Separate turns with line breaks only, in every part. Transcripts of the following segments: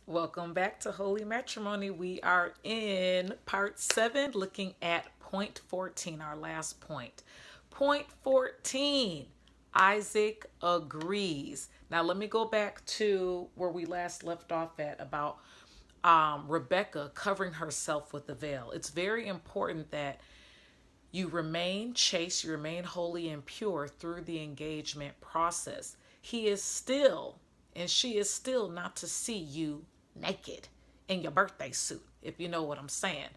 Welcome back to Holy Matrimony. We are in part 7, looking at point 14, our last point. Point 14, Isaac agrees. Now, let me go back to where we last left off at about Rebecca covering herself with the veil. It's very important that you remain chaste, you remain holy and pure through the engagement process. He is still, and she is still not to see you naked in your birthday suit, if you know what I'm saying.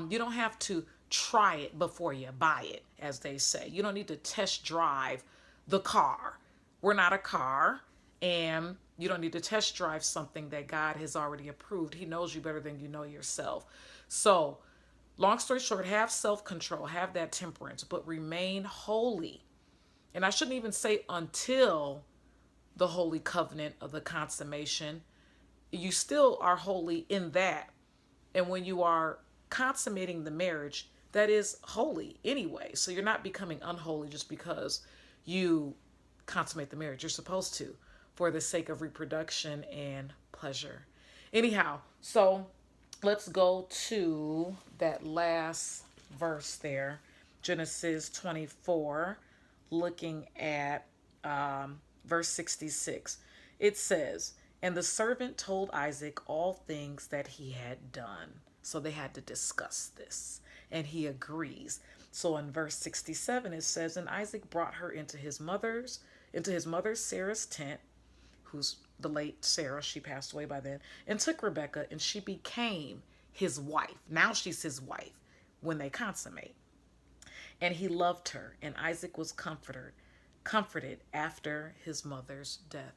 You don't have to try it before you buy it, as they say. You don't need to test drive the car. We're not a car, and you don't need to test drive something that God has already approved. He knows you better than you know yourself. So, long story short, have self control, have that temperance, but remain holy. And I shouldn't even say until the holy covenant of the consummation. You still are holy in that. And when you are consummating the marriage, that is holy anyway. So you're not becoming unholy just because you consummate the marriage. You're supposed to, for the sake of reproduction and pleasure. Anyhow, so let's go to that last verse there, Genesis 24, looking at verse 66. It says, "And the servant told Isaac all things that he had done." So they had to discuss this, and he agrees. So in verse 67, it says, "And Isaac brought her into his mother Sarah's tent," who's the late Sarah, she passed away by then, "and took Rebekah, and she became his wife." Now she's his wife when they consummate. "And he loved her, and Isaac was comforted after his mother's death."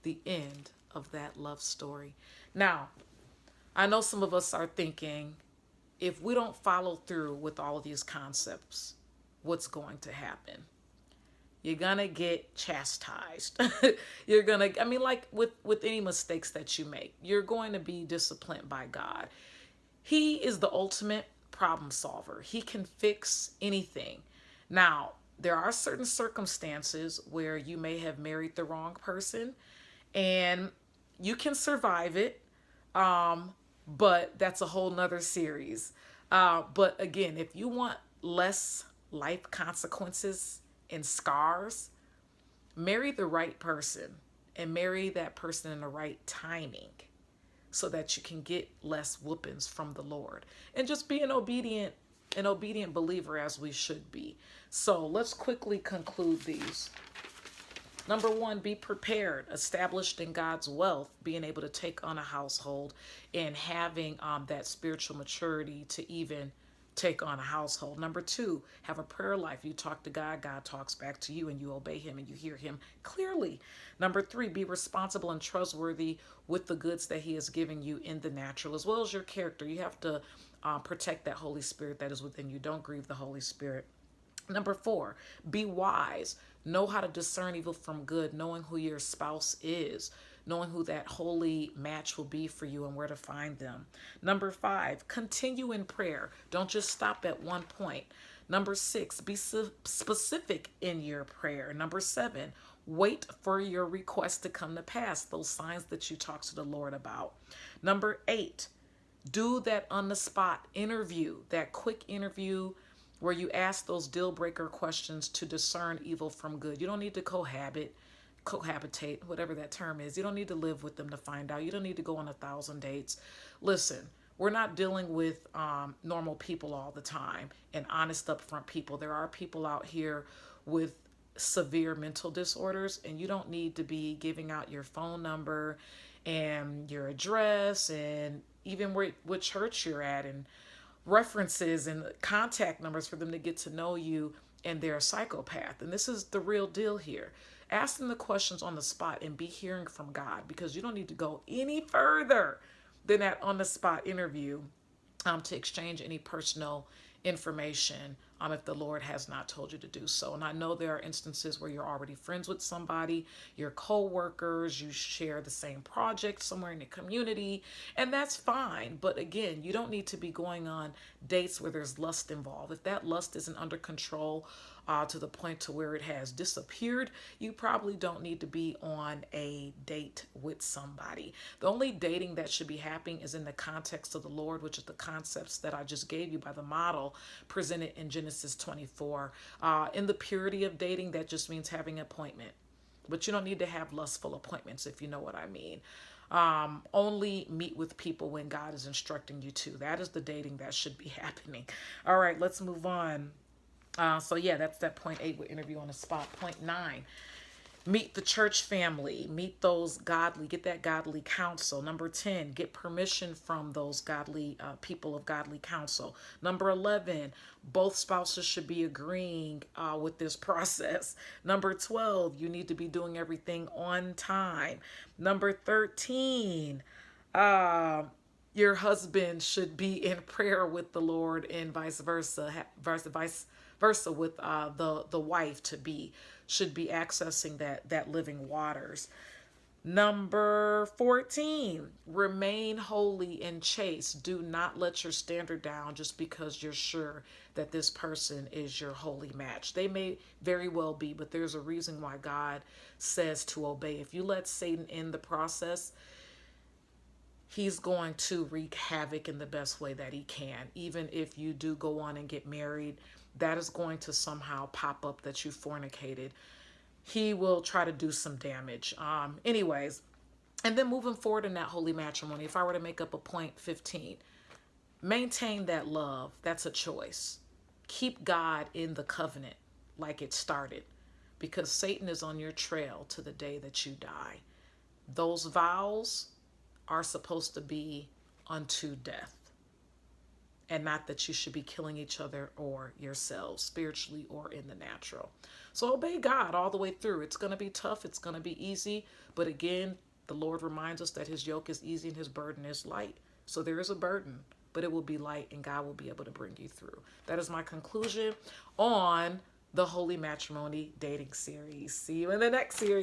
The end of that love story. Now, I know some of us are thinking, if we don't follow through with all of these concepts, what's going to happen? You're gonna get chastised. You're gonna, I mean, like with any mistakes that you make, you're going to be disciplined by God. He is the ultimate problem solver. He can fix anything. Now, there are certain circumstances where you may have married the wrong person and you can survive it. But that's a whole nother series. But again, if you want less life consequences and scars, marry the right person and marry that person in the right timing so that you can get less whoopings from the Lord. And just be an obedient believer as we should be. So let's quickly conclude these. Number one, be prepared, established in God's wealth, being able to take on a household and having that spiritual maturity to even take on a household. Number two, have a prayer life. You talk to God, God talks back to you, and you obey him and you hear him clearly. Number three, be responsible and trustworthy with the goods that he is giving you in the natural, as well as your character. You have to protect that Holy Spirit that is within you. Don't grieve the Holy Spirit. Number four, be wise. Know how to discern evil from good, knowing who your spouse is, knowing who that holy match will be for you and where to find them. Number five, continue in prayer. Don't just stop at one point. Number six, be specific in your prayer. Number seven, wait for your request to come to pass, those signs that you talk to the Lord about. Number eight, do that on the spot interview, that quick interview where you ask those deal breaker questions to discern evil from good. You don't need to cohabitate, whatever that term is. You don't need to live with them to find out. You don't need to go on 1,000 dates. Listen, we're not dealing with normal people all the time and honest, upfront people. There are people out here with severe mental disorders, and you don't need to be giving out your phone number and your address and even what church you're at and references and contact numbers for them to get to know you, and they're a psychopath. And this is the real deal here. Ask them the questions on the spot and be hearing from God, because you don't need to go any further than that on the spot interview to exchange any personal information if the Lord has not told you to do so. And I know there are instances where you're already friends with somebody, your co-workers, you share the same project somewhere in the community, and that's fine. But again, you don't need to be going on dates where there's lust involved. If that lust isn't under control, to the point to where it has disappeared, you probably don't need to be on a date with somebody. The only dating that should be happening is in the context of the Lord, which is the concepts that I just gave you by the model presented in Genesis 24. In the purity of dating, that just means having an appointment. But you don't need to have lustful appointments, if you know what I mean. Only meet with people when God is instructing you to. That is the dating that should be happening. All right, let's move on. So yeah, that's that point 8 with interview on the spot. Point 9, meet the church family, meet those godly, get that godly counsel. Number 10, get permission from those godly people of godly counsel. Number 11, both spouses should be agreeing with this process. Number 12, you need to be doing everything on time. Number 13, your husband should be in prayer with the Lord, and vice versa, vice versa with the wife should be accessing that living waters. Number 14, remain holy and chaste. Do not let your standard down just because you're sure that this person is your holy match. They may very well be, but there's a reason why God says to obey. If you let Satan in the process, he's going to wreak havoc in the best way that he can. Even if you do go on and get married, that is going to somehow pop up that you fornicated. He will try to do some damage. Anyways, and then moving forward in that holy matrimony, if I were to make up a point 15, maintain that love. That's a choice. Keep God in the covenant like it started, because Satan is on your trail to the day that you die. Those vows are supposed to be unto death, and not that you should be killing each other or yourselves, spiritually or in the natural. So obey God all the way through. It's going to be tough. It's going to be easy. But again, the Lord reminds us that his yoke is easy and his burden is light. So there is a burden, but it will be light, and God will be able to bring you through. That is my conclusion on the Holy Matrimony dating series. See you in the next series.